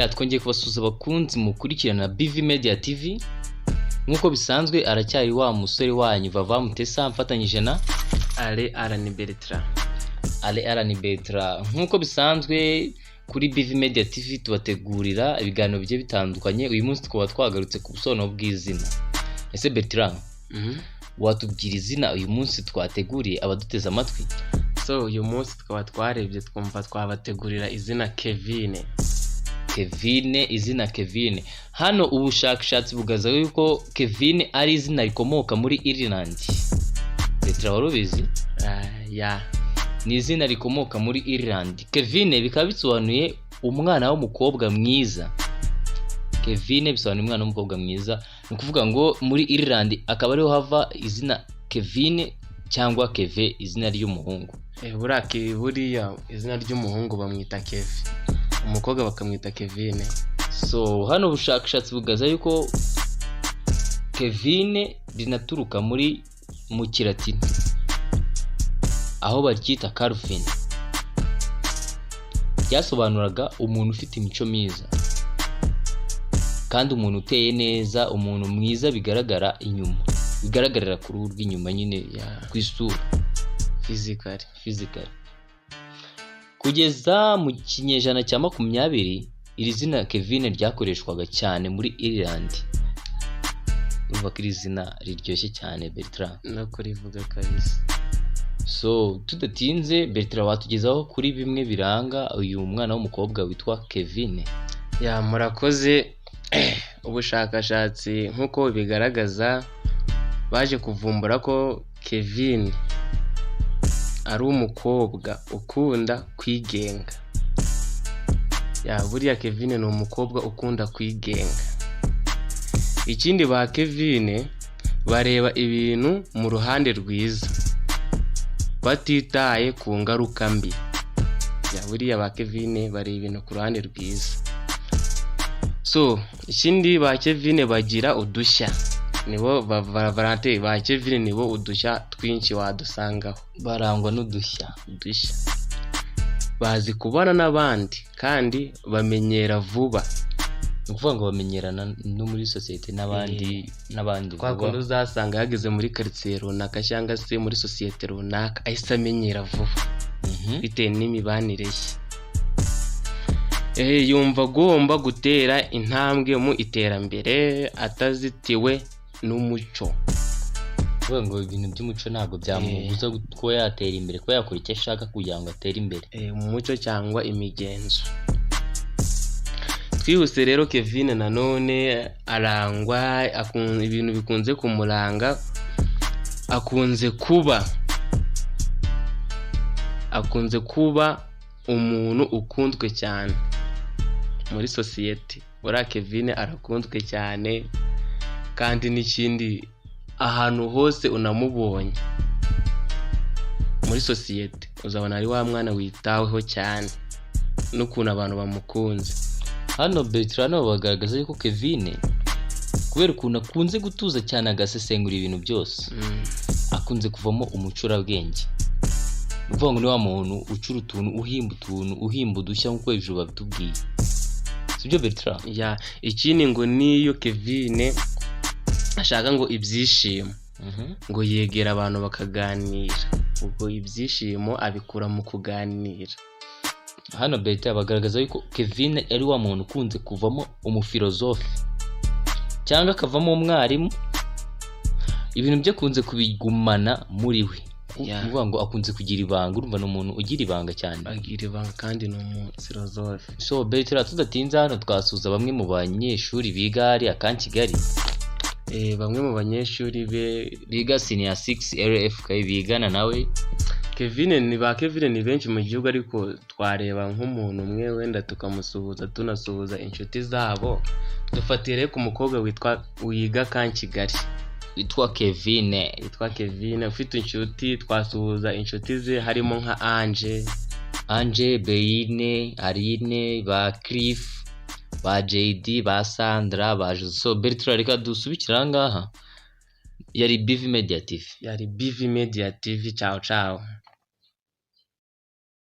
twongeye kubasuhuza abakunzi mukurikirana BV Media TV. Nkuko bisanzwe aracyari wa musore wanyu Vava Mutesa mfatanyije na Ale Arani Bertrand. Nkuko bisanzwe kuri BV Media TV tubategurira ibiganiro bigiye bitandukanye. Uyu munsi twaba twagarutse ku busobanuro bw'izina. Ese Bertrand, watubwira izina uyu munsi twateguriye abaduteza amatwi? So uyu munsi twaba twarebye twumva twabategurira izina Kevin. Izina Kevin. Hano ubushakashatsi bugaza yuko Kevin ari izina rikomoka muri Ireland. Bertrand warubizi? Ni izina rikomoka muri Ireland. Kevin bikaba bisobanuye umwana w'umukobwa mwiza. Kevin bisobanuye umwana w'umukobwa mwiza. Ni kuvuga ngo muri Ireland akaba ariho hava izina Kevin cyangwa Keve, izina ry'umuhungu. Buriya izina ry'umuhungu bamwita Kevin, umukobwa bakamwita Kevin. So hano ubushakashatsi bugaza yuko Kevin rinaturuka mu Kilatini, aho baryita Calvin. Ryasobanuraga umuntu ufite imico myiza kandi umuntu uteye neza, umuntu mwiza bigaragarira ku ruhu rw'inyuma, nyine ku isura, physically. Kugeza mu kinyejana cya 20 iri zina Kevin ryakoreshwaga cyane muri Ireland. Urumva ko iri zina riryoshye cyane Bertrand, no kurivuga kabisa. So tudatinze Bertrand, watugezaho kuri bimwe biranga uyu mwana w'umukobwa witwa Kevin? Murakoze. Ubushakashatsi nk'uko bigaragaza baje kuvumbura ko Kevin ari umukobwa ukunda kwigenga. Buriya Kevin ni umukobwa ukunda kwigenga. Ikindi ba Kevin bareba ibintu mu ruhande rwiza, batitaye ku ngaruka mbi. Buriya ba Kevin bareba ibintu ku ruhande rwiza. So ikindi ba Kevin bagira udushya. Nibo Valentine ba Kevin nibo udushya twinshi wadusangaho. Barangwa n'udushya. Bazi kubana n'abandi kandi bamenyera vuba. Ni ukuvuga ngo bamenyerana no muri societe n'abandi. Kwa kundi uzasanga yageze muri quartier runaka cyangwa se muri societe runaka ahise amenyera vuba bitewe n'imibanire ye. Yumva agomba gutera intambwe mu iterambere atazitiwe n'umuco. Kuvuga ngo ibintu by'umuco ntabwo byamubuza kuba yatera imbere, kuba yakora icyo ashaka kugira ngo atere imbere mu muco cyangwa imigenzo. Twihuse rero, Kevin nanone arangwa ibintu bikunze kumuranga. Akunze kuba umuntu ukunzwe cyane muri societe. Buriya Kevin arakunzwe cyane, kandi n'ikindi ahantu hose unamubonye muri societe uzabona ari wa mwana witaweho cyane n'ukuntu abantu bamukunze. Hano Bertrand bagaragaza yuko Kevin kubera ukuntu akunze gutuza cyane agasesengura ibintu byose, akunze kuvamo umucurabwenge. Uvuga ngo ni wa muntu ucura utuntu, uhimba udushya nk'uko hejuru babitubwiye. Sibyo Bertrand? Ikindi ngo niyo Kevin ashaka ngo ibyishimo, ngo yegera abantu bakaganira. Ubwo ibyishimo abikura mu kuganira. Hano Bertrand bagaragaza yuko Kevin ari wa muntu ukunze kuvamo umufilozofe cyangwa akavamo umwarimu. Ibintu byo kunze kubigumana muri we. Uvuga ngo akunze kugira ibanga. Urumva ni umuntu ugira ibanga cyane. Agira ibanga kandi ni umufilozofe. So Bertrand, tudatinze hano twasuza bamwe mu banyeshuri biga hariya Kigali. Bamwe mu banyeshuri biga senior 6 RFK bigana nawe. Kevin ni benshi mu gihugu, ariko twareba nk'umuntu umwe wenda tukamusuhuza, tunasuhuza inshuti zabo. Dufatire ku mukobwa wiga Kigali witwa Kevin ufite inshuti. Twasuhuza inshuti ze harimo nka Ange, Beine, Aline, ba Cliff, ba JD, ba Sandra, ba Jose. So Bertrand, reka dusubikira ngaha. Yari BV Media TV. Ciao.